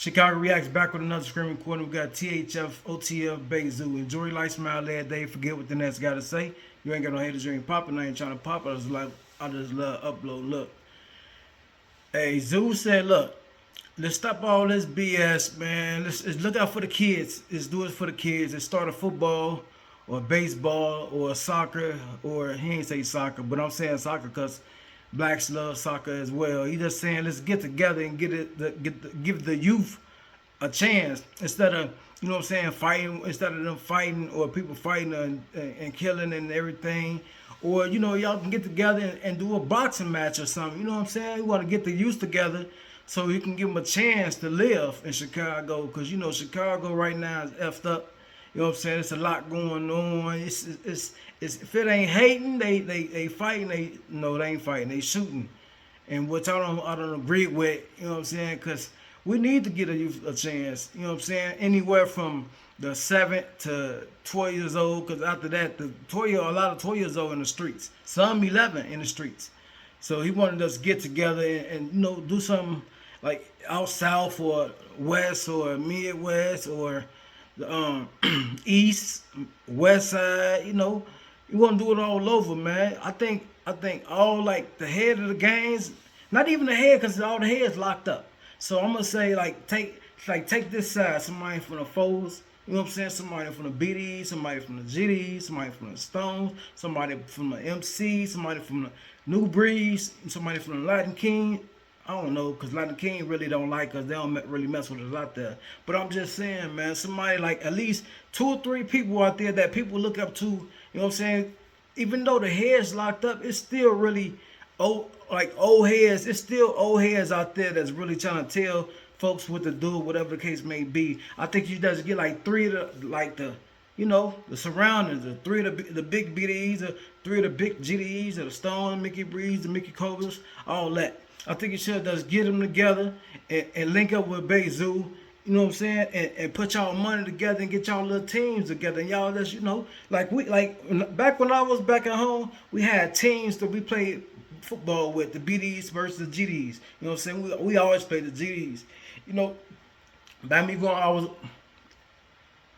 Chicago Reacts back with another screaming quarter. We got THF, Otf Bayzoo. Enjoy life, smile every day. Forget what the next got to say. You ain't got no haters, you ain't popping. I ain't trying to pop. I just love upload. Look, hey, Zoo said, look, let's stop all this BS, man. Let's look out for the kids. Let's do it for the kids. Let's start a football or baseball or soccer, or he ain't say soccer, but I'm saying soccer because blacks love soccer as well. He just saying let's get together and give the youth a chance instead of, you know what I'm saying, fighting, instead of them fighting or people fighting and killing and everything. Or, you know, y'all can get together and do a boxing match or something. You know what I'm saying? You want to get the youth together so you can give them a chance to live in Chicago. Because, you know, Chicago right now is effed up. You know what I'm saying? It's a lot going on. It's if it ain't hating, they fighting. No, they ain't fighting. They shooting, and which I don't agree with. You know what I'm saying? Because we need to get a youth a chance. You know what I'm saying? Anywhere from the 7 to 12 years old. Because after that, a lot of 12 years old in the streets. Some 11 in the streets. So he wanted us to get together and you know do something like out south or west or midwest or the east, west side. You know, you want to do it all over, man. I think all like the head of the gangs, not even the head, because all the heads locked up. So I'm gonna say take this side, somebody from the foes. You know what I'm saying? Somebody from the BDs, somebody from the GDs, somebody from the Stones, somebody from the MC, somebody from the New Breeze, somebody from the Latin King. I don't know, because Latin King really don't like us. They don't really mess with us out there. But I'm just saying, man, somebody like at least 2 or 3 people out there that people look up to, you know what I'm saying? Even though the head's locked up, it's still really old heads. It's still old heads out there that's really trying to tell folks what to do, whatever the case may be. I think you just get like 3 of the you know, the surroundings, the 3 of the big BDs, the 3 of the big GDs, the Stone, Mickey Breeze, the Mickey Cobras, all that. I think you should just get them together and link up with Bayzoo, you know what I'm saying, and put y'all money together and get y'all little teams together. And y'all just, you know, back when I was back at home, we had teams that we played football with, the BDs versus the GDs. You know what I'm saying? We always played the GDs. You know, by me going, I was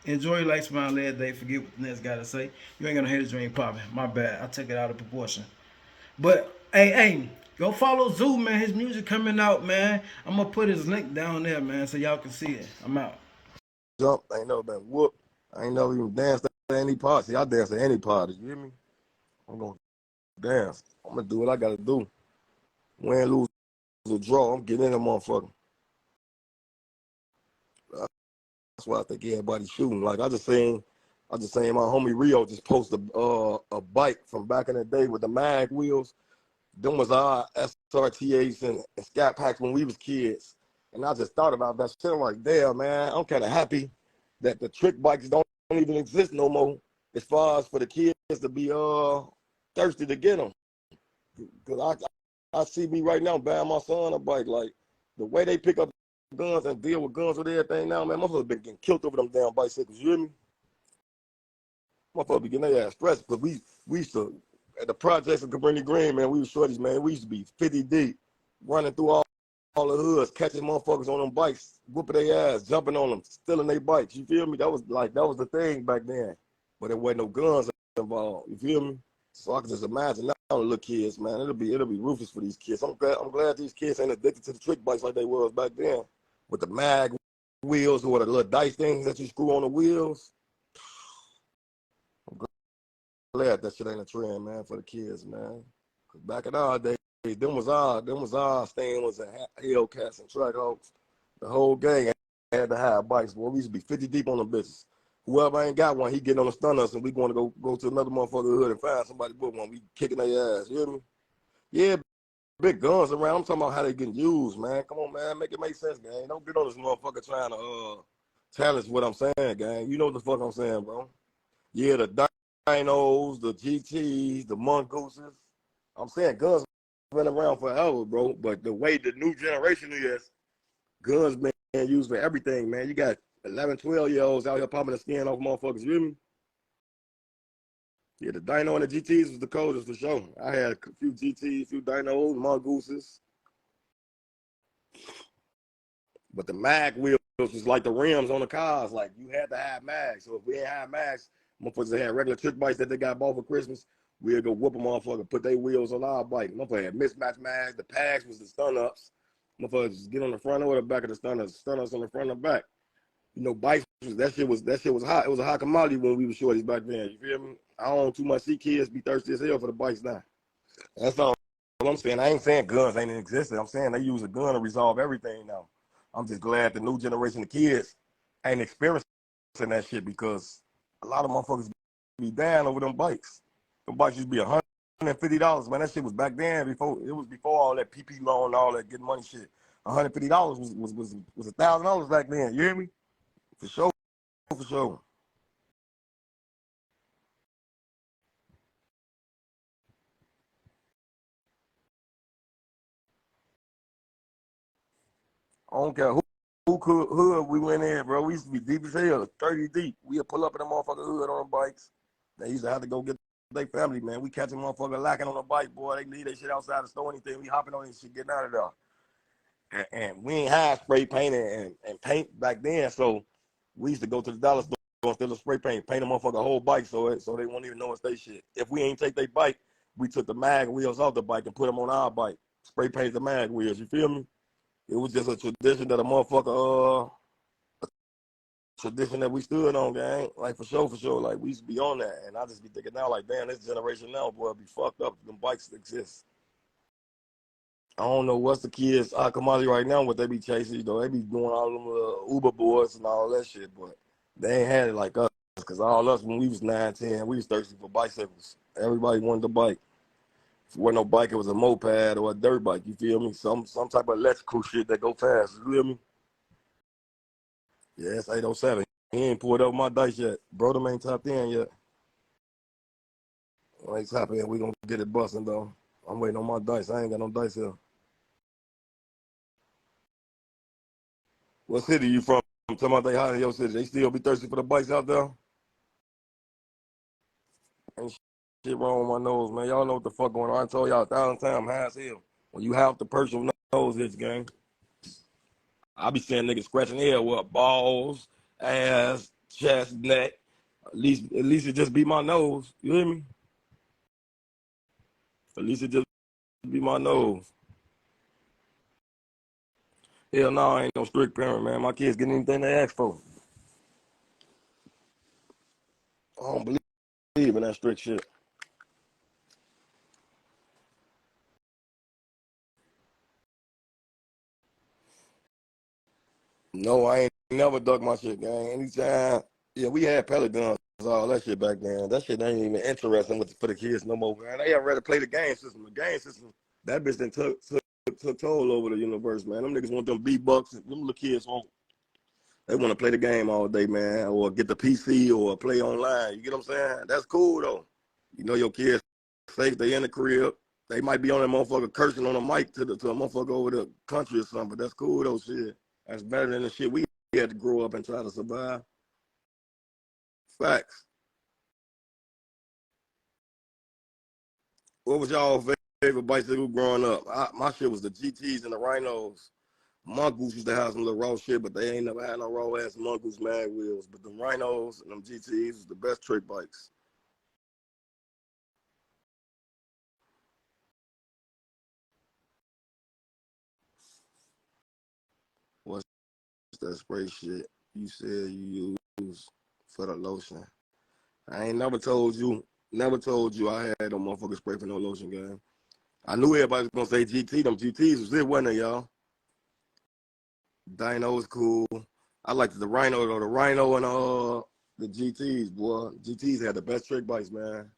enjoy your life, smile every day. Forget what the next guy to say. You ain't gonna hate his ain't popping. My bad. I took it out of proportion. But hey, go follow Zoo, man. His music coming out, man. I'm gonna put his link down there, man, so y'all can see it. I'm out. Jump. I ain't never been whooped. I ain't never even danced at any party. See, I dance at any party. You hear me? I'm gonna dance. I'm gonna do what I gotta do. Win, lose, or draw. I'm getting in the motherfucker. That's why I think everybody's shooting. Like I just seen my homie Rio just post a bike from back in the day with the mag wheels. Them was our SRTAs and Scat Packs when we was kids. And I just thought about that shit. I'm like, damn, man, I'm kind of happy that the trick bikes don't even exist no more as far as for the kids to be thirsty to get them. Because I see me right now buying my son a bike. Like, the way they pick up guns and deal with guns with everything now, man, motherfuckers been getting killed over them damn bicycles. You hear me? Motherfuckers be getting their ass stressed. Because we used to, at the projects of Cabrini Green, man, we was shorties, man. We used to be 50 deep, running through all the hoods, catching motherfuckers on them bikes, whooping their ass, jumping on them, stealing their bikes. You feel me? That was the thing back then. But there wasn't no guns involved. You feel me? So I can just imagine now the little kids, man. It'll be ruthless for these kids. I'm glad these kids ain't addicted to the trick bikes like they was back then. With the mag wheels or the little dice things that you screw on the wheels. I'm glad that shit ain't a trend, man, for the kids, man. Cause back in our day, them was our stand was Hellcats and Trackhawks. The whole gang had to have bikes. Boy, we used to be 50 deep on them bitches. Whoever ain't got one, he getting on the stun us, and we going to go to another motherfucker hood and find somebody with one. We kicking their ass. You hear me? Yeah, big guns around. I'm talking about how they getting used, man. Come on, man, make it make sense, gang. Don't get on this motherfucker trying to challenge what I'm saying, gang. You know what the fuck I'm saying, bro? Yeah, the dinos, the GTs, the mongooses. I'm saying guns been around forever, bro. But the way the new generation is, guns being used for everything, man. You got 11, 12-year-olds out here popping the skin off motherfuckers. You hear me? Yeah, the dino and the GTs was the coldest for sure. I had a few GTs, a few dinos, mongooses. But the mag wheels was like the rims on the cars. Like, you had to have mags. So if we ain't have mags, motherfuckers that had regular trick bikes that they got bought for Christmas, we'd go whoop a motherfucker, put their wheels on our bike. Motherfucker had mismatched mags. The pads was the stun ups. Motherfuckers just get on the front or the back of the stun ups on the front and back. You know, bikes, that shit was hot. It was a hot commodity when we were shorties back then. You feel me? I don't too much see kids be thirsty as hell for the bikes now. That's all I'm saying. I ain't saying guns ain't in existence. I'm saying they use a gun to resolve everything now. I'm just glad the new generation of kids ain't experiencing that shit, because a lot of motherfuckers be down over them bikes. Them bikes used to be $150, man. That shit was back then before all that PP loan and all that good money shit. $150 was $1,000 back then. You hear me? For sure, for sure. I don't care who could hood we went in, bro. We used to be deep as hell, 30 deep. We'd pull up in the motherfucking hood on the bikes. They used to have to go get their family, man. We catch a motherfucker lacking on the bike, boy. They leave their shit outside the store, anything. We hopping on this shit, getting out of there. And we ain't had spray paint and paint back then, so we used to go to the dollar store instead of spray paint a motherfucker whole bike so they won't even know it's their shit. If we ain't take their bike, we took the mag wheels off the bike and put them on our bike. Spray paint the mag wheels, you feel me? It was just a tradition that a motherfucker, tradition that we stood on, gang. Like, for sure, for sure. Like, we used to be on that. And I just be thinking now, like, damn, this generation now, boy, be fucked up if them bikes exist. I don't know what's the kids' commodity right now, what they be chasing. You know, they be doing all them Uber boards and all that shit, but they ain't had it like us. Because all us, when we was 9, 10, we was thirsty for bicycles. Everybody wanted a bike. If it wasn't no bike, it was a moped or a dirt bike, you feel me? Some type of electrical shit that go fast, you feel me? Yeah, it's 807. He ain't pulled up my dice yet. Bro, them ain't tapped in yet. When they tap in, we gonna get it busting, though. I'm waiting on my dice. I ain't got no dice here. What city you from? I'm talking about they hot in your city. They still be thirsty for the bikes out there? Ain't shit wrong with my nose, man. Y'all know what the fuck going on. I told y'all 1,000 times, high as hell. When you have the personal nose itch, gang, I be seeing niggas scratching the air with balls, ass, chest, neck. At least it just be my nose. You hear me? At least it just be my nose. Hell no, I ain't no strict parent, man. My kids getting anything they ask for. I don't believe in that strict shit. No, I ain't never duck my shit, gang. Anytime, yeah, we had pellet guns, all that shit back then. That shit ain't even interesting for the kids no more, man. They rather play the game system. The game system, that bitch done took toll over the universe, man. Them niggas want them B-bucks. Them little kids they want to play the game all day, man, or get the PC or play online. You get what I'm saying? That's cool, though. You know your kids safe, they in the crib. They might be on that motherfucker cursing on a mic to a motherfucker over the country or something, but that's cool, though, shit. That's better than the shit we had to grow up and try to survive. Facts. What was y'all favorite bicycle growing up? My shit was the GTs and the Rhinos. Mongoose used to have some little raw shit, but they ain't never had no raw ass Mongoose mag wheels. But the Rhinos and them GTs was the best trick bikes. What's that spray shit you said you use for the lotion? I ain't never told you I had no motherfucking spray for no lotion, gang. I knew everybody was gonna say GT. Them GTs was it, wasn't it, y'all? Dino was cool. I liked the Rhino though. The Rhino and the GTs, boy. GTs had the best trick bikes, man.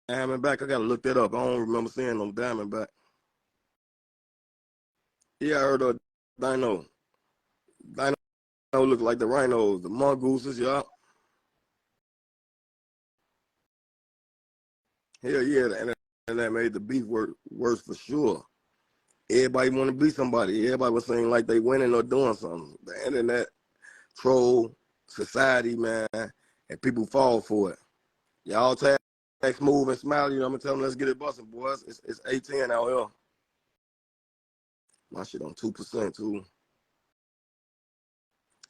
Diamondback, I gotta look that up. I don't remember seeing them Diamondback. Yeah, I heard of Dino. Dino looked like the Rhinos, the Mongooses, y'all. Hell yeah, and that made the beef worse for sure. Everybody want to be somebody. Everybody was saying like they winning or doing something. The internet troll society, man, and people fall for it. Y'all tag Move and Smile, you know, I'm gonna tell them let's get it busting, boys. It's 810 out here. My shit on 2% too.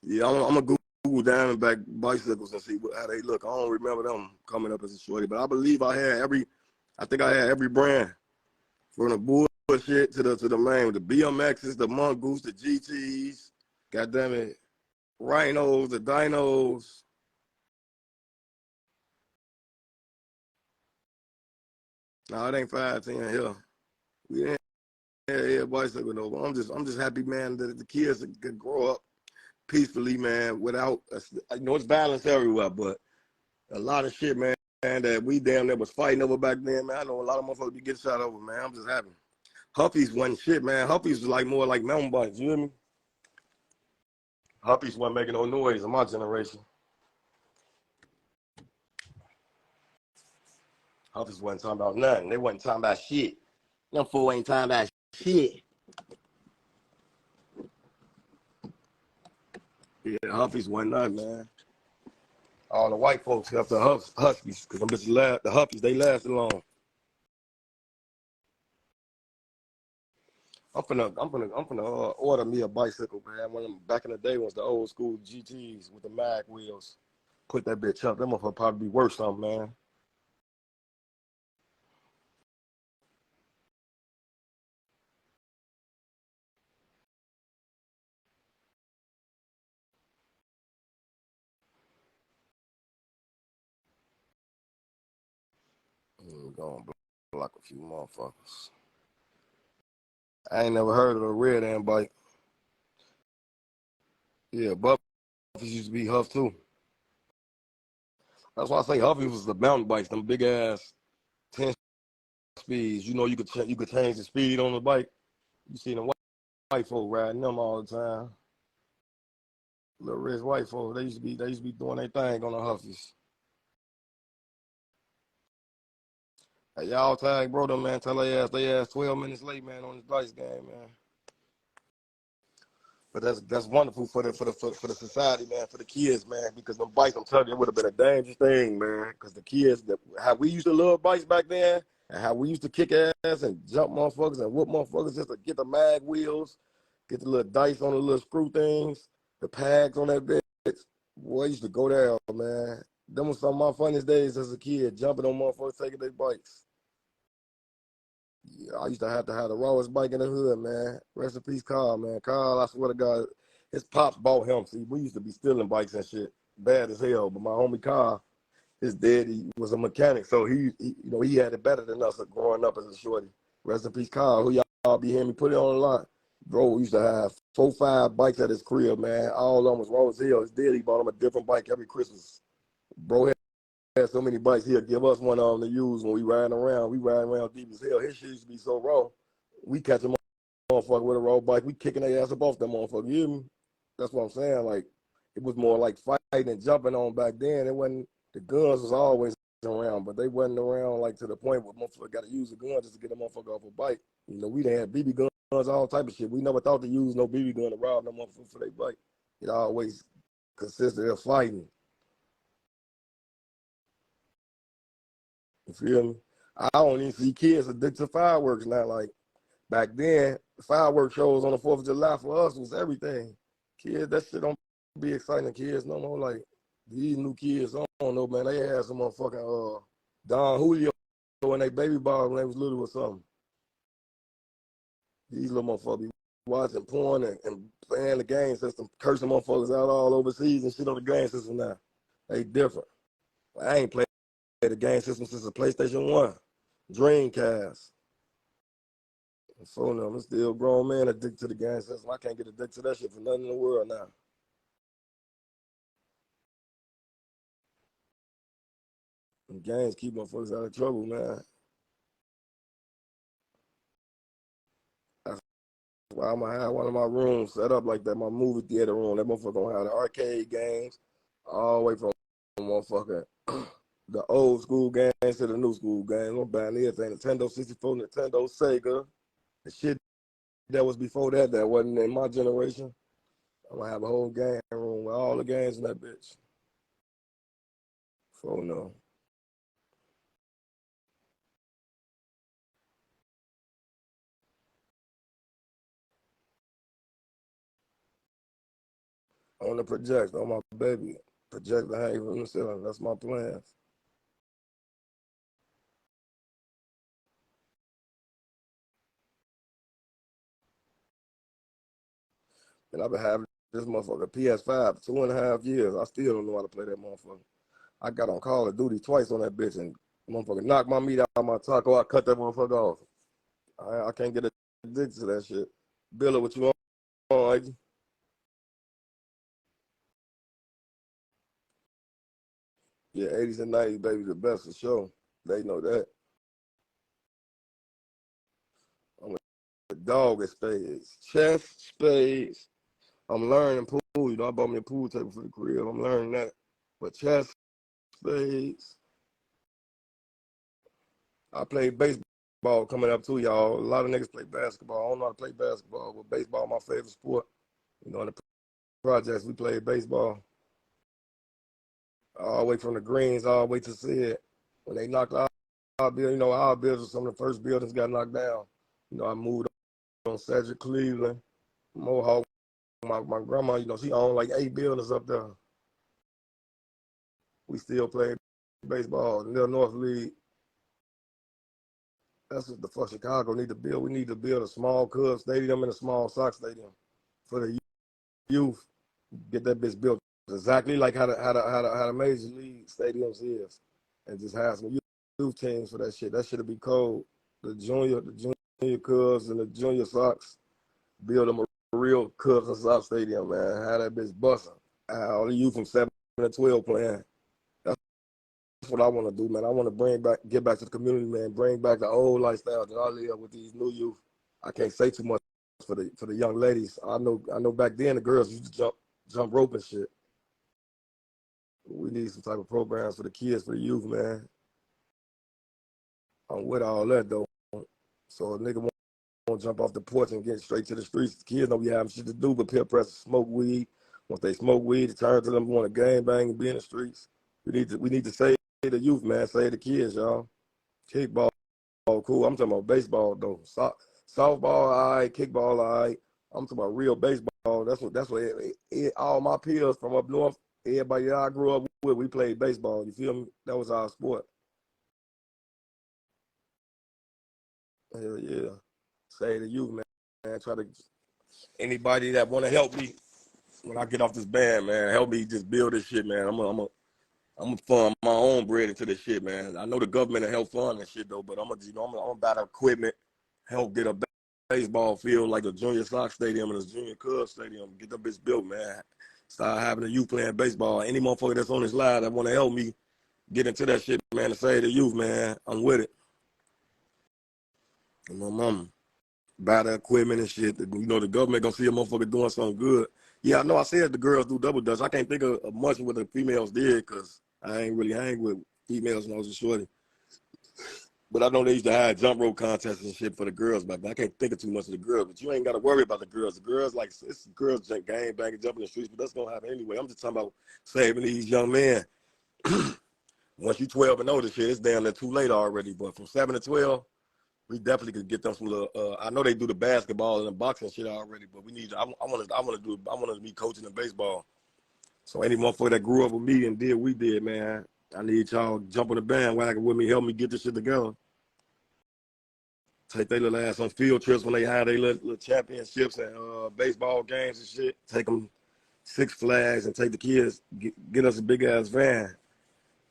Yeah, I'm gonna Google Diamondback bicycles and see how they look. I don't remember them coming up as a shorty, but I believe I think I had every brand from the bullshit to the main, the BMXs, the Mongoose, the GTs, goddamn it, Rhinos, the Dinos. No, it ain't 510 here. We ain't had bicycle no. I'm just happy, man, that the kids can grow up peacefully, man, without, it's violence everywhere, but a lot of shit, man, that we damn near was fighting over back then, man. I know a lot of motherfuckers be getting shot over, man. I'm just happy. Huffies wasn't shit, man. Huffies was like more like mountain bikes, you hear me? Huffies wasn't making no noise in my generation. Huffies wasn't talking about nothing. They wasn't talking about shit. Them fool ain't talking about shit. Yeah, Huffies wasn't nothing, man. All the white folks got the Huskies, because them bitches the Huffies, they lasted long. I'm finna order me a bicycle, man. One of them back in the day was the old school GTs with the mag wheels. Put that bitch up. That motherfucker probably be worth something, man. We're gonna block a few motherfuckers. I ain't never heard of a red end bike. Yeah, Buffs used to be Huff too. That's why I say Huffies was the mountain bikes, them big ass 10 speeds. You know, you could change the speed on the bike. You see them white folk riding them all the time. Little rich white folk, they used to be doing their thing on the Huffies. Hey, y'all tag bro them, man. Tell they ass 12 minutes late, man, on this dice game, man. But that's wonderful for the society, man, for the kids, man, because them bikes, I'm telling you, it would have been a dangerous thing, man. Because the kids, how we used to love bikes back then, and how we used to kick ass and jump motherfuckers and whoop motherfuckers just to get the mag wheels, get the little dice on the little screw things, the pads on that bitch. Boy, I used to go there, man. Them was some of my funniest days as a kid, jumping on motherfuckers, taking their bikes. Yeah, I used to have the rawest bike in the hood, man. Rest in peace, Carl, man. Carl, I swear to God, his pops bought him. See, we used to be stealing bikes and shit, bad as hell. But my homie Carl, his daddy was a mechanic, so he had it better than us growing up as a shorty. Rest in peace, Carl. Who y'all be hearing me put it on the line? Bro used to have 4, 5 bikes at his crib, man. All of them was raw as hell. His daddy bought him a different bike every Christmas. Bro had so many bikes, he'll give us one of them to use when we riding around. We riding around deep as hell. His shit used to be so raw. We catch a motherfucker with a raw bike, we kicking their ass up off that motherfucker. You hear me? That's what I'm saying. Like, it was more like fighting and jumping on back then. It wasn't, the guns was always around, but they wasn't around like to the point where motherfucker got to use a gun just to get a motherfucker off a bike. You know, we done had BB guns, all type of shit. We never thought to use no BB gun to rob no motherfucker for their bike. It always consisted of fighting. You feel me? I don't even see kids addicted to fireworks now. Like back then, the fireworks shows on the 4th of July for us was everything. Kids, that shit don't be exciting to kids no more. Like these new kids, I don't know, man. They had some motherfucking Don Julio and they baby ball when they was little or something. These little motherfuckers be watching porn and playing the game system, cursing motherfuckers out all overseas and shit on the game system now. They different. I ain't played the game system since the PlayStation 1, Dreamcast. So now I'm still a grown man addicted to the game system. I can't get addicted to that shit for nothing in the world now. And games keep motherfuckers out of trouble, man. That's why I'm gonna have one of my rooms set up like that, my movie theater room. That motherfucker gonna have the arcade games all the way from motherfucker the old school games to the new school games. I'm buying everything. Nintendo 64, Nintendo, Sega. The shit that was before that wasn't in my generation. I'm gonna have a whole game room with all the games in that bitch. So no. On the project, on my baby. Project the hang from the ceiling. That's my plans. And I've been having this motherfucker PS5 for 2.5 years. I still don't know how to play that motherfucker. I got on Call of Duty twice on that bitch and motherfucker knocked my meat out of my taco. I cut that motherfucker off. I can't get addicted to that shit. Bill, what you on, like? Yeah, 80s and 90s, baby, the best for sure. They know that. I'm a dog at spades. Chess, spades. I'm learning pool. You know, I bought me a pool table for the crib. I'm learning that. But chess, spades. I played baseball coming up too, y'all. A lot of niggas play basketball. I don't know how to play basketball, but baseball my favorite sport. You know, in the projects, we played baseball. All the way from the greens, all the way to see it. When they knocked out our building, you know, our buildings, some of the first buildings got knocked down. You know, I moved on Cedric, Cleveland, Mohawk. My grandma, you know, she owned like 8 buildings up there. We still play baseball in the North League. That's what the fuck Chicago need to build. We need to build a small Cubs stadium and a small Sox stadium for the youth. Get that bitch built exactly like how the major league stadiums is, and just have some youth teams for that shit. That shit'll be cold. The junior Cubs and the junior Sox build them a real Cubs and Sox stadium, man. Have that bitch busting. All the youth from 7 to 12 playing. That's what I want to do, man. I want to get back to the community, man. Bring back the old lifestyle that I live with these new youth. I can't say too much for the young ladies. I know back then the girls used to jump rope and shit. We need some type of programs for the kids, for the youth, man. I'm with all that though. So a nigga won't jump off the porch and get straight to the streets. The kids don't be having shit to do but peer pressure, smoke weed. Once they smoke weed, it turns to them want to gang bang and be in the streets. We need to save the youth, man. Save the kids, y'all. Kickball, cool. I'm talking about baseball though. Softball, all right. Kickball, all right. I'm talking about real baseball. That's what all my peers from up north, everybody that I grew up with, we played baseball. You feel me? That was our sport. Hell yeah. Say to you, man. Try to anybody that want to help me when I get off this band, man. Help me just build this shit, man. I'm gonna fund my own bread into this shit, man. I know the government will help fund and shit though, but I'm gonna buy the equipment, help get a baseball field like a junior Sox stadium and a junior Cubs stadium. Get the bitch built, man. Start having the youth playing baseball. Any motherfucker that's on this line that want to help me get into that shit, man, to save the youth, man. I'm with it. And my mama. Buy the equipment and shit. You know, the government gonna see a motherfucker doing something good. Yeah, I know I said the girls do double dutch. I can't think of much of what the females did because I ain't really hang with females when I was a shorty. But I know they used to have jump rope contests and shit for the girls back then. I can't think of too much of the girls, but you ain't got to worry about the girls. The girls, like, it's girls gang banging, jumping in the streets, but that's gonna happen anyway. I'm just talking about saving these young men. Once you 12 and older, shit, it's damn near too late already. But from 7 to 12, we definitely could get them some little. I know they do the basketball and the boxing shit already, but we need. I want to be coaching the baseball. So any motherfucker that grew up with me and did what we did, man, I need y'all jump on the bandwagon with me, help me get this shit together. Take their little ass on field trips when they have their little championships and baseball games and shit. Take them Six Flags and take the kids. Get us a big ass van.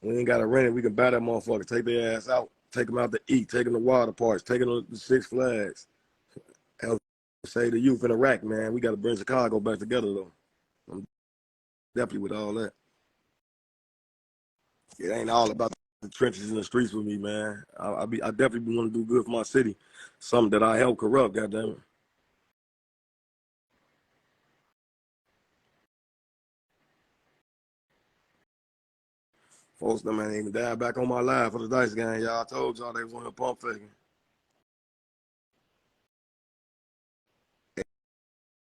We ain't gotta rent it. We can buy that motherfucker. Take their ass out. Take them out to eat. Take them to water parks. Take them to Six Flags. Help say the youth in Iraq, man. We got to bring Chicago back together, though. I'm definitely with all that. It ain't all about the trenches in the streets with me, man. I definitely want to do good for my city. Something that I help corrupt, goddamn it. Folks, them ain't even died back on my live for the dice game, y'all. I told y'all they was on the pump faking.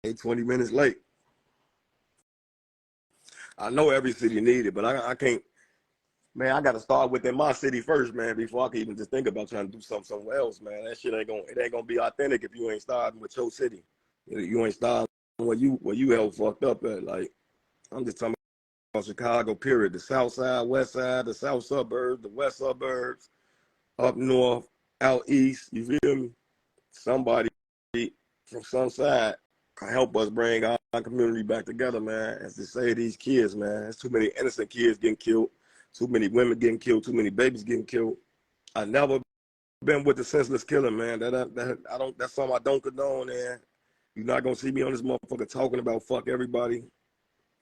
They 20 minutes late. I know every city need it, but I can't. Man, I got to start within my city first, man, before I can even just think about trying to do something somewhere else, man. That shit ain't gonna be authentic if you ain't starting with your city. You ain't starting where you hell fucked up at. Like, I'm just talking about Chicago, period. The south side, west side, the south suburbs, the west suburbs, up north, out east, you feel me? Somebody from some side can help us bring our community back together, man. As they say, these kids, man, there's too many innocent kids getting killed, too many women getting killed, too many babies getting killed. I never been with the senseless killing, man. I don't. That's something I don't condone, man. You're not gonna see me on this motherfucker talking about fuck everybody.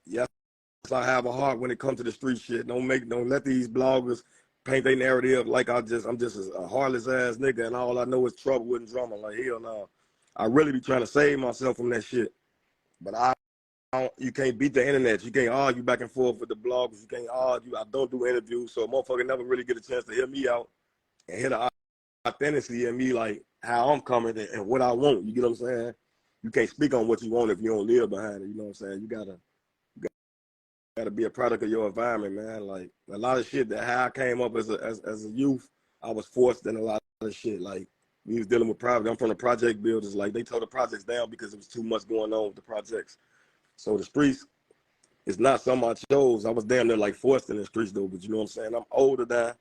Yes, I have a heart when it comes to the street shit. Don't let these bloggers paint their narrative like I'm just a heartless ass nigga and all I know is trouble and drama. Like hell no. I really be trying to save myself from that shit. But you can't beat the internet. You can't argue back and forth with the bloggers. You can't argue. I don't do interviews, so a motherfucker never really get a chance to hear me out and hear the authenticity in me, like how I'm coming and what I want. You get what I'm saying? You can't speak on what you want if you don't live behind it. You know what I'm saying? You gotta be a product of your environment, man. Like a lot of shit that how I came up as a youth, I was forced in a lot of shit. Like we was dealing with private. I'm from the project builders. Like they tore the projects down because there was too much going on with the projects. So the streets is not something I chose. I was damn near like forced in the streets though. But you know what I'm saying? I'm older now.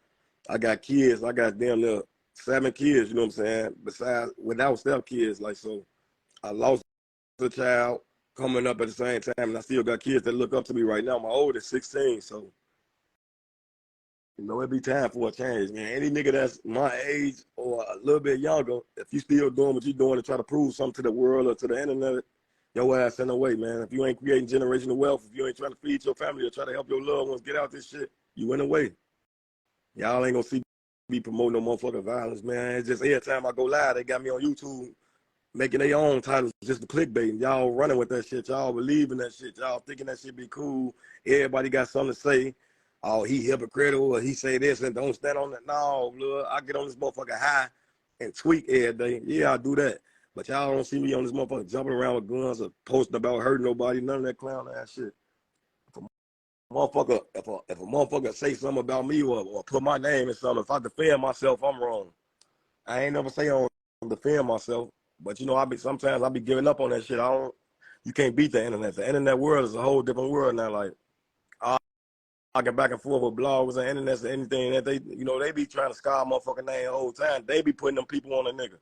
I got kids. I got damn near 7 kids. You know what I'm saying? Besides without step kids, like so, I lost a child coming up at the same time, and I still got kids that look up to me right now. My oldest 16, so you know it be time for a change, man. Any nigga that's my age or a little bit younger, if you still doing what you're doing to try to prove something to the world or to the internet, your ass in the way, man. If you ain't creating generational wealth, if you ain't trying to feed your family or try to help your loved ones get out this shit, you in the way. Y'all ain't gonna see me promoting no motherfucking violence, man. It's just every time I go live, they got me on YouTube making their own titles just to clickbait. And y'all running with that shit. Y'all believe in that shit. Y'all thinking that shit be cool. Everybody got something to say. Oh, he hypocritical or he say this and don't stand on that. No, look, I get on this motherfucker high and tweak every day. Yeah, I do that. But y'all don't see me on this motherfucker jumping around with guns or posting about hurting nobody. None of that clown ass shit. Motherfucker, if a motherfucker say something about me or put my name in something, if I defend myself, I'm wrong. I ain't never say I don't defend myself, but you know, sometimes I be giving up on that shit. You can't beat the internet. The internet world is a whole different world now. Like I get back and forth with bloggers and internet and anything that they be trying to scar motherfucking name the whole time. They be putting them people on a nigga.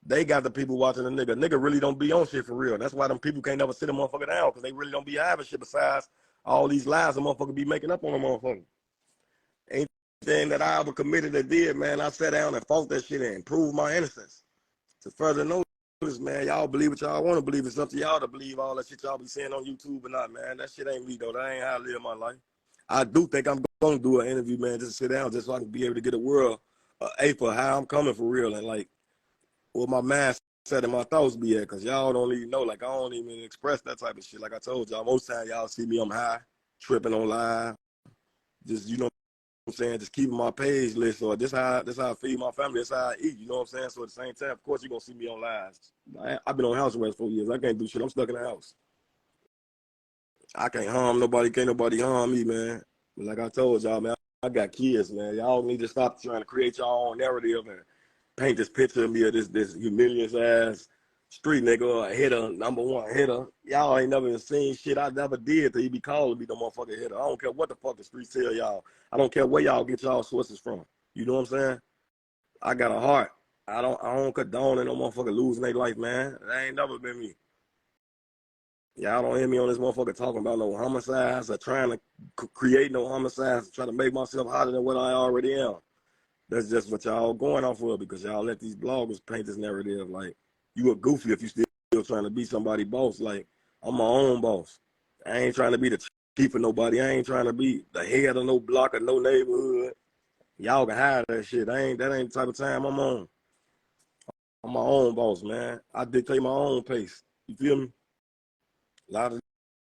They got the people watching the nigga. Nigga really don't be on shit for real. That's why them people can't never sit a motherfucker down because they really don't be having shit besides all these lies a motherfucker be making up on a motherfucker. Anything that I ever committed or did, man, I sat down and fought that shit and proved my innocence. To further notice, man, y'all believe what y'all want to believe. It's up to y'all to believe all that shit y'all be saying on YouTube or not, man. That shit ain't me, though. That ain't how I live my life. I do think I'm going to do an interview, man, just to sit down just so I can be able to get a world, for how I'm coming for real and, like, what my mindset and my thoughts be at, because y'all don't even know. Like, I don't even express that type of shit. Like I told y'all, most time y'all see me, I'm high, tripping on live, just, you know, I'm saying, just keeping my page list, or this how I feed my family, this how I eat, you know what I'm saying? So at the same time, of course, you're gonna see me on lives. I've been on house arrest for years. I can't do shit. I'm stuck in the house. I can't harm nobody, can't nobody harm me, man. But like I told y'all, man, I got kids, man. Y'all need to stop trying to create your own narrative and paint this picture of me of this humilious ass street nigga or a hitter, number one hitter. Y'all ain't never seen shit I never did till you be calling me the motherfucking hitter. I don't care what the fuck the streets tell y'all. I don't care where y'all get y'all sources from. You know what I'm saying? I got a heart. I don't condone no motherfucker losing their life, man. That ain't never been me. Y'all don't hear me on this motherfucker talking about no homicides or trying to create no homicides, trying to make myself hotter than what I already am. That's just what y'all going off of because y'all let these bloggers paint this narrative like you a goofy if you still trying to be somebody boss. Like I'm my own boss. I ain't trying to be the chief of nobody. I ain't trying to be the head of no block or no neighborhood. Y'all can hide that shit. That ain't the type of time I'm on. I'm my own boss, man. I dictate my own pace. You feel me? A lot of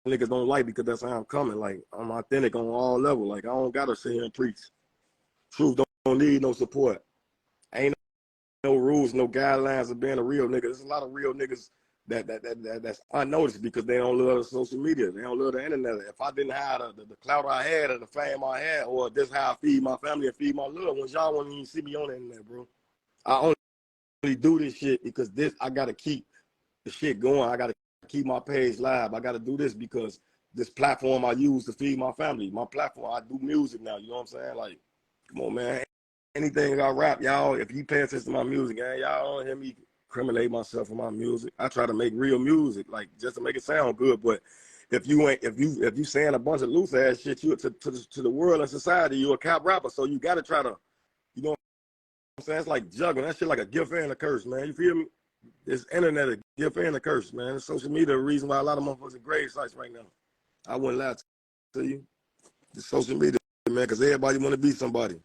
niggas don't like because that's how I'm coming. Like I'm authentic on all levels. Like I don't gotta sit here and preach. Truth don't need no support. Ain't no rules, no guidelines of being a real nigga. There's a lot of real niggas that's unnoticed because they don't love the social media. They don't love the internet. If I didn't have the clout I had or the fame I had, or this how I feed my family and feed my loved ones, y'all wouldn't even see me on the internet, bro. I only do this shit because I gotta keep the shit going. I gotta keep my page live. I gotta do this because this platform I use to feed my family. My platform, I do music now. You know what I'm saying? Like, come on, man. Anything I rap, y'all, if you pay attention to my music, man, y'all don't hear me criminate myself for my music. I try to make real music, like just to make it sound good. But if you saying a bunch of loose ass shit, you to the world and society, you're a cap rapper. So you gotta try to, you know what I'm saying? It's like juggling. That shit like a gift and a curse, man. You feel me? This internet a gift and a curse, man. Social media the reason why a lot of motherfuckers are grave sites right now. I wouldn't lie to you. The social media, man, because everybody want to be somebody.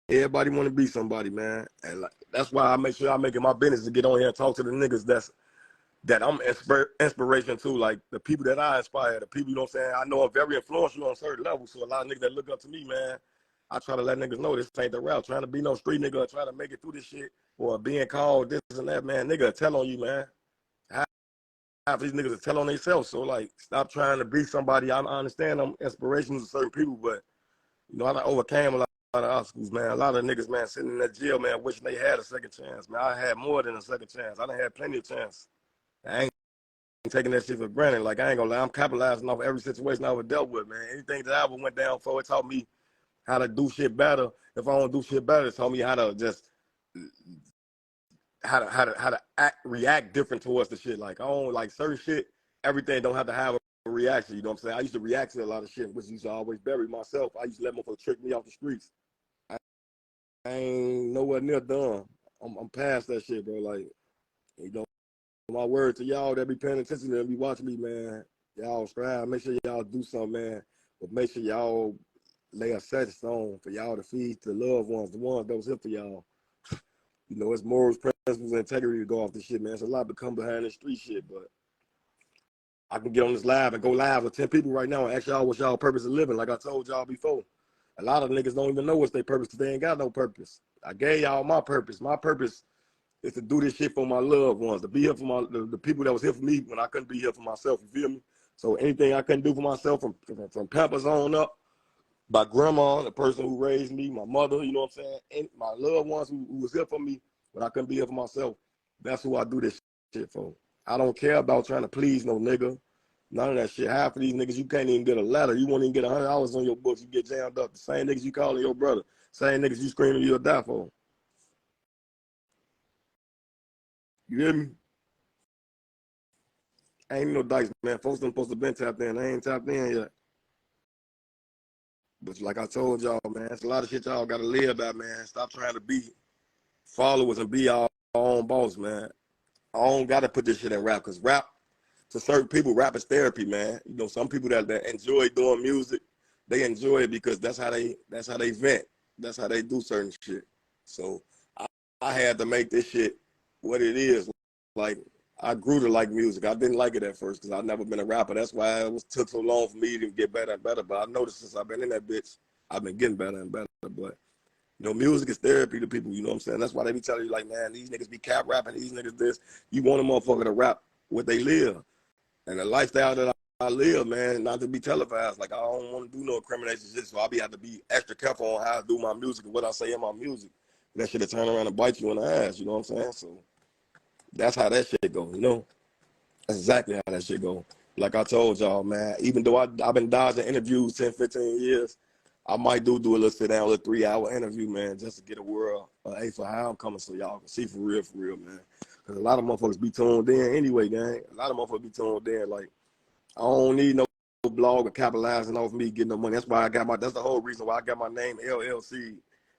Everybody want to be somebody, man. And like, that's why I make sure I make it my business to get on here and talk to the niggas that I'm inspiration to, like the people that I inspire, the people, you know what I'm saying? I know I'm very influential on certain levels, so a lot of niggas that look up to me, man, I try to let niggas know this ain't the route. Trying to be no street nigga or trying to make it through this shit or being called this and that, man, nigga tell on you, man. Half these niggas tell on themselves, so like stop trying to be somebody. I understand I'm inspirational to certain people, but you know, I overcame a lot of obstacles, man. A lot of niggas, man, sitting in that jail, man, wishing they had a second chance, man. I had more than a second chance. I done had plenty of chance. I ain't taking that shit for granted. Like, I ain't gonna lie, I'm capitalizing off every situation I ever dealt with, man. Anything that I ever went down for, it taught me how to do shit better. If I don't do shit better, it taught me how to just how to react different towards the shit. Like, I don't like certain shit, everything don't have to have a reaction. You know what I'm saying? I used to react to a lot of shit, which used to always bury myself. I used to let motherfuckers trick me off the streets. I ain't nowhere near done. I'm past that shit, bro. Like, you know, my word to y'all that be paying attention and be watching me, man. Y'all strive. Make sure y'all do something, man. But make sure y'all lay a set stone for y'all to feed the loved ones, the ones that was here for y'all. You know, it's morals, principles, and integrity to go off this shit, man. It's a lot to come behind this street shit, but I can get on this live and go live with 10 people right now and ask y'all what's y'all purpose of living, like I told y'all before. A lot of niggas don't even know what's their purpose because they ain't got no purpose. I gave y'all my purpose. My purpose is to do this shit for my loved ones, to be here for the people that was here for me when I couldn't be here for myself, you feel me? So anything I couldn't do for myself from Pampers on up, my grandma, the person who raised me, my mother, you know what I'm saying, and my loved ones who was here for me when I couldn't be here for myself, that's who I do this shit for. I don't care about trying to please no nigga. None of that shit. Half of these niggas, you can't even get a letter. You won't even get $100 on your books. You get jammed up. The same niggas you calling your brother. Same niggas you screaming you'll die for. You hear me? Ain't no dice, man. Folks done supposed to been tapped in. They ain't tapped in yet. But like I told y'all, man, it's a lot of shit y'all got to live by, man. Stop trying to be followers and be our own boss, man. I don't got to put this shit in rap because rap, to certain people, rap is therapy, man. You know, some people that enjoy doing music, they enjoy it because that's how they vent. That's how they do certain shit. So I had to make this shit what it is. Like, I grew to like music. I didn't like it at first because I've never been a rapper. That's why took so long for me to get better and better. But I noticed since I've been in that bitch, I've been getting better and better. But you know, music is therapy to people. You know what I'm saying? That's why they be telling you, like, man, these niggas be cap rapping, these niggas this. You want a motherfucker to rap what they live. And the lifestyle that I live, man, not to be televised. Like, I don't want to do no incrimination shit, so I have to be extra careful on how I do my music and what I say in my music. That shit'll turn around and bite you in the ass, you know what I'm saying? So that's how that shit go, you know? That's exactly how that shit go. Like I told y'all, man, even though I've been dodging interviews 10, 15 years, I might do a little sit down, a little 3-hour interview, man, just to get a world A for how I'm coming so y'all can see for real, man. Because a lot of motherfuckers be tuned in anyway, gang. A lot of motherfuckers be tuned in. Like, I don't need no blog or capitalizing off me getting no money. That's why that's the whole reason why I got my name LLC.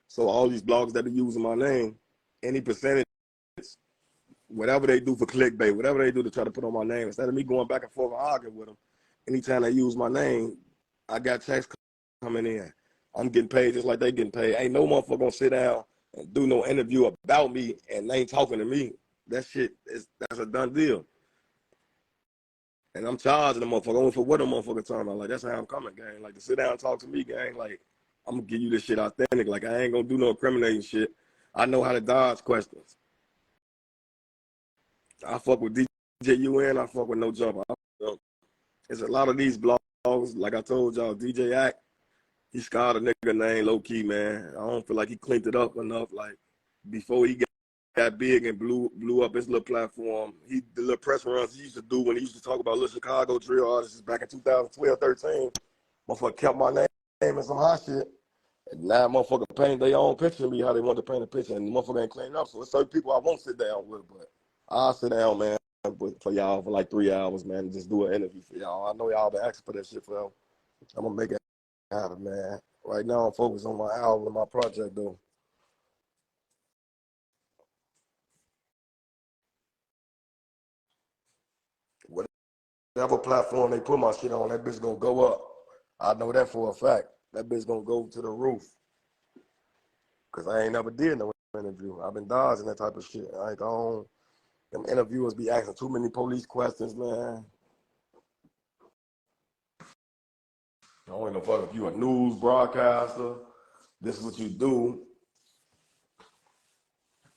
So all these blogs that be using my name, any percentage, whatever they do for clickbait, whatever they do to try to put on my name, instead of me going back and forth and arguing with them, anytime they use my name, I got checks coming in. I'm getting paid just like they getting paid. Ain't no motherfucker gonna sit down and do no interview about me and they ain't talking to me. That shit that's a done deal. And I'm charging the motherfucker only for what the motherfucker talking about. Like, that's how I'm coming, gang. Like, to sit down and talk to me, gang, like, I'm gonna give you this shit authentic. Like, I ain't gonna do no incriminating shit. I know how to dodge questions. I fuck with DJUN, I fuck with No Jumper. There's a lot of these blogs, like I told y'all, DJ Act, he scarred a nigga name low key, man. I don't feel like he cleaned it up enough. Like, before he got big and blew up his little platform. The little press runs he used to do when he used to talk about little Chicago drill artists back in 2012, 13. Motherfucker kept my name in some hot shit. And now motherfucker paint their own picture of me how they want to paint a picture, and the motherfucker ain't cleaning up. So there's certain people I won't sit down with, but I'll sit down, man, for y'all for like 3 hours, man, and just do an interview for y'all. I know y'all been asking for that shit for them. I'm gonna make it happen, man. Right now I'm focused on my album and my project, though. Whatever platform they put my shit on, that bitch gonna go up. I know that for a fact. That bitch gonna go to the roof. Cause I ain't never did no interview. I've been dodging that type of shit. I ain't gone. Them interviewers be asking too many police questions, man. I don't give a fuck if you a news broadcaster. This is what you do.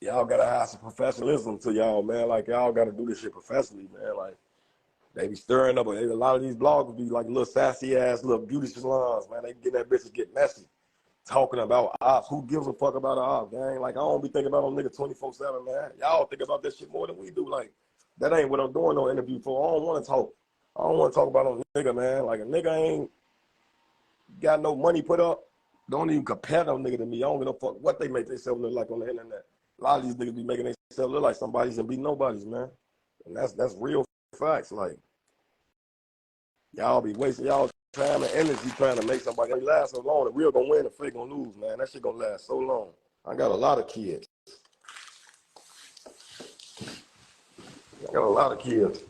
Y'all gotta have some professionalism to y'all, man. Like y'all gotta do this shit professionally, man. Like they be stirring up. A lot of these bloggers be like little sassy ass little beauty salons, man. They get that bitch to get messy. Talking about ops. Who gives a fuck about an op, gang? Like, I don't be thinking about them niggas 24/7, man. Y'all think about that shit more than we do. Like, that ain't what I'm doing no interview for. I don't want to talk. I don't want to talk about no nigga, man. Like, a nigga ain't got no money put up. Don't even compare no nigga to me. I don't give a fuck what they make themselves look like on the internet. A lot of these niggas be making themselves look like somebody's and be nobody's, man. And that's real facts. Like, y'all be wasting y'all time and energy trying to make somebody last so long. The real gonna win, the fake gonna lose, man. That shit gonna last so long. I got a lot of kids. I got a lot of kids.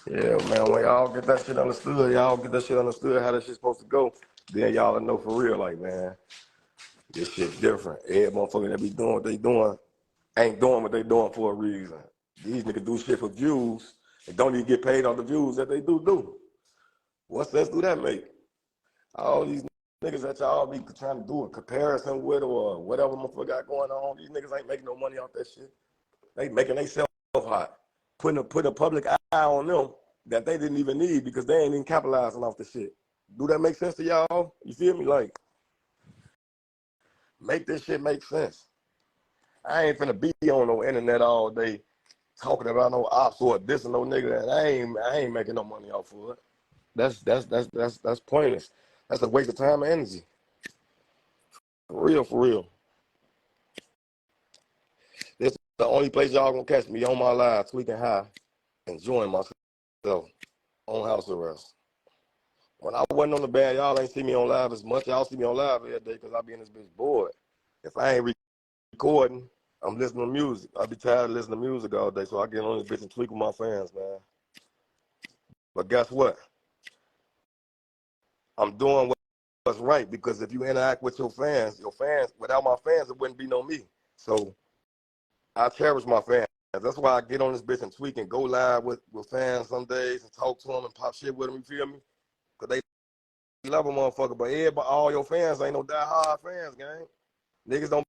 Yeah, man, when y'all get that shit understood, how that shit's supposed to go, then y'all will know for real, like, man, this shit different. Every motherfucker that be doing what they doing ain't doing what they doing for a reason. These niggas do shit for views and don't even get paid on the views that they do. What sense do that make? All these niggas that y'all be trying to do a comparison with or whatever motherfucker got going on, these niggas ain't making no money off that shit. They making themselves hot, putting a public eye on them that they didn't even need because they ain't even capitalizing off the shit. Do that make sense to y'all? You feel me? Like, make this shit make sense. I ain't finna be on no internet all day talking about no ops or this and no nigga, and I ain't making no money off of it. That's pointless. That's a waste of time and energy. For real. This is the only place y'all gonna catch me on my live, tweaking high, enjoying myself on house arrest. When I wasn't on the band, y'all ain't see me on live as much. Y'all see me on live every day because I be in this bitch bored. If I ain't recording, I'm listening to music. I be tired of listening to music all day, so I get on this bitch and tweak with my fans, man. But guess what? I'm doing what's right because if you interact with your fans, without my fans, it wouldn't be no me. So I cherish my fans. That's why I get on this bitch and tweak and go live with fans some days and talk to them and pop shit with them, you feel me? Because they love a motherfucker, but all your fans ain't no die-hard fans, gang. Niggas don't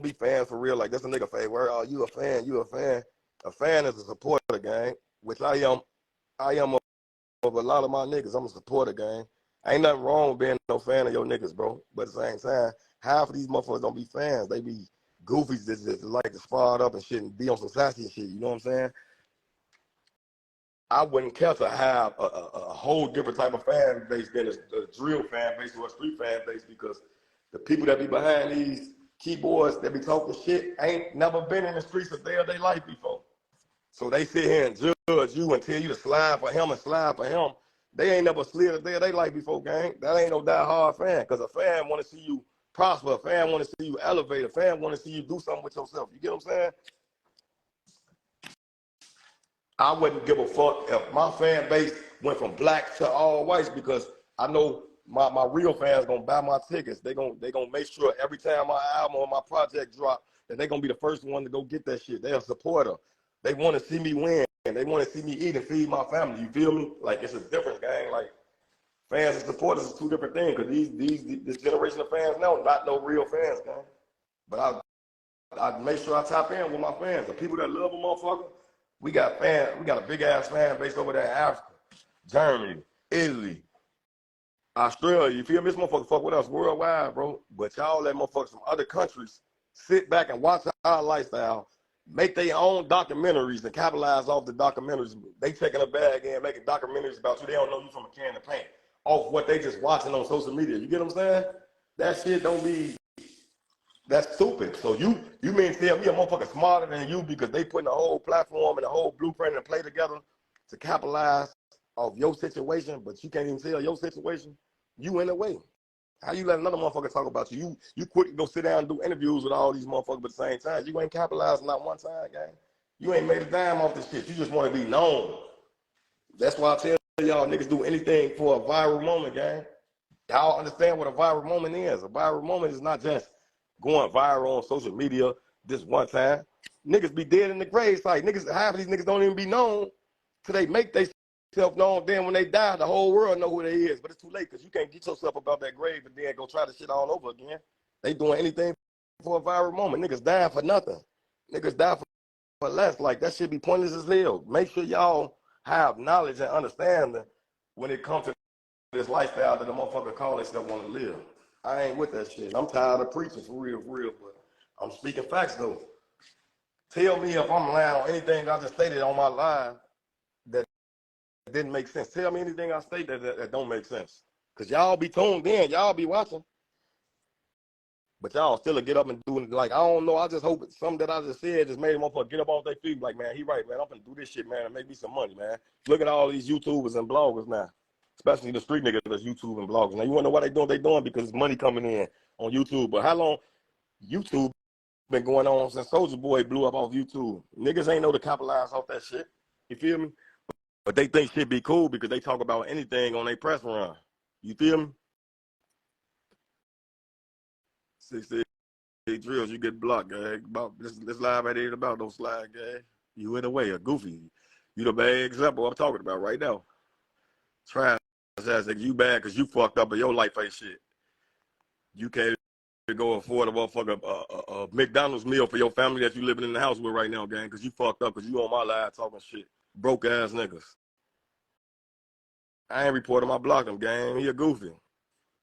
be fans for real. Like, that's a nigga favorite. Oh, you a fan. A fan is a supporter, gang, which I am of a lot of my niggas. I'm a supporter, gang. Ain't nothing wrong with being no fan of your niggas, bro. But at the same time, half of these motherfuckers don't be fans. They be goofies that just like to spar up and shit and be on some sassy and shit. You know what I'm saying? I wouldn't care to have a whole different type of fan base than a drill fan base or a street fan base because the people that be behind these keyboards that be talking shit ain't never been in the streets a day of their life before. So they sit here and judge you and tell you to slide for him and slide for him. They ain't never slid a day of their life before, gang. That ain't no die-hard fan because a fan want to see you prosper. A fan want to see you elevate. A fan want to see you do something with yourself. You get what I'm saying? I wouldn't give a fuck if my fan base went from black to all whites because I know my real fans gonna buy my tickets. They gonna make sure every time my album or my project drop that they gonna be the first one to go get that shit. They're a supporter. They want to see me win. They want to see me eat and feed my family. You feel me? Like, it's a difference, gang. Like, fans and supporters is two different things because this generation of fans now not no real fans, gang. But I make sure I tap in with my fans. The people that love a motherfucker, we got a big ass fan base over there in Africa, Germany, Italy, Australia, you feel me? This motherfucker fuck with us worldwide, bro. But y'all let motherfuckers from other countries sit back and watch our lifestyle, make their own documentaries and capitalize off the documentaries. They taking a bag in, making documentaries about you. They don't know you from a can of paint off what they just watching on social media. You get what I'm saying? That shit don't be, that's stupid. So you mean tell me a motherfucker smarter than you because they putting the whole platform and the whole blueprint and play together to capitalize off your situation, but you can't even tell your situation? You in the way. How you let another motherfucker talk about you? You quick to go sit down and do interviews with all these motherfuckers at the same time. You ain't capitalized not one time, gang. You ain't made a dime off this shit. You just want to be known. That's why I tell y'all niggas do anything for a viral moment, gang. Y'all understand what a viral moment is. A viral moment is not just going viral on social media this one time. Niggas be dead in the grave site. Niggas, half of these niggas don't even be known till they make themselves known. Then when they die, the whole world know who they is. But it's too late because you can't get yourself about that grave and then go try the shit all over again. They doing anything for a viral moment. Niggas dying for nothing. Niggas die for less. Like, that shit be pointless as hell. Make sure y'all have knowledge and understanding when it comes to this lifestyle that the motherfucker call themselves want to live. I ain't with that shit. I'm tired of preaching for real, but I'm speaking facts though. Tell me if I'm lying on anything I just stated on my live that didn't make sense. Tell me anything I state that don't make sense. Cause y'all be tuned in, y'all be watching, but y'all still get up and do it. Like, I don't know. I just hope something that I just said just made a motherfucker get up off their feet. Like, man, he right, man. I'm gonna do this shit, man, and make me some money, man. Look at all these YouTubers and bloggers now. Especially the street niggas that's YouTube and bloggers. Now, you wanna know what they doing? They doing because it's money coming in on YouTube. But how long YouTube been going on since Soulja Boy blew up off YouTube? Niggas ain't know to capitalize off that shit. You feel me? But they think shit be cool because they talk about anything on their press run. You feel me? 68 drills, you get blocked, gang. About this live ain't even about no slide, gang. You in the way, a goofy. You the bad example I'm talking about right now. Trash ass nigga, you bad because you fucked up and your life ain't shit. You can't go afford a motherfucker a McDonald's meal for your family that you living in the house with right now, gang, because you fucked up because you on my live talking shit. Broke ass niggas. I ain't reporting my block him, gang. He a goofy.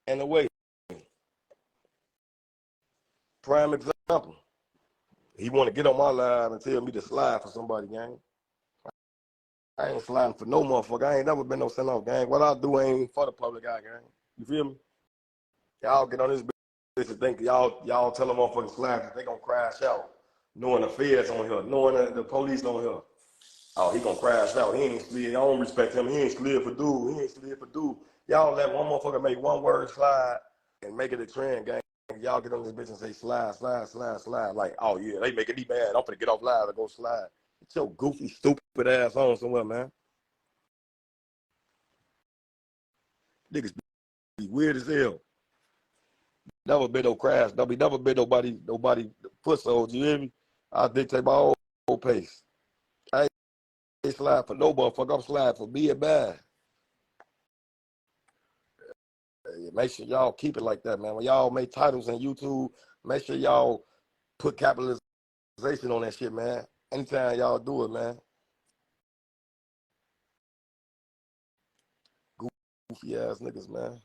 In the way. Prime example. He want to get on my live and tell me to slide for somebody, gang. I ain't sliding for no motherfucker. I ain't never been no send off, gang. What I do ain't for the public eye, gang. You feel me? Y'all get on this bitch and think y'all tell them motherfuckers slide that they gonna crash out. Knowing the feds on here, knowing the police on here. Oh, he gonna crash out. He ain't slid. I don't respect him. He ain't slid for dude. He ain't slid for dude. Y'all let one motherfucker make one word slide and make it a trend, gang. Y'all get on this bitch and say slide, slide, slide, slide. Like, oh yeah, they making me mad. I'm finna get off live and go slide. Get your goofy, stupid ass on somewhere, man. Niggas be weird as hell. Never been no crash. Never been nobody foot soldier. You hear me? I dictate my own pace. I ain't slide for no motherfucker. I'm slide for being bad. Make sure y'all keep it like that, man. When y'all make titles on YouTube, make sure y'all put capitalization on that shit, man. Anytime y'all do it, man. Goofy ass niggas, man.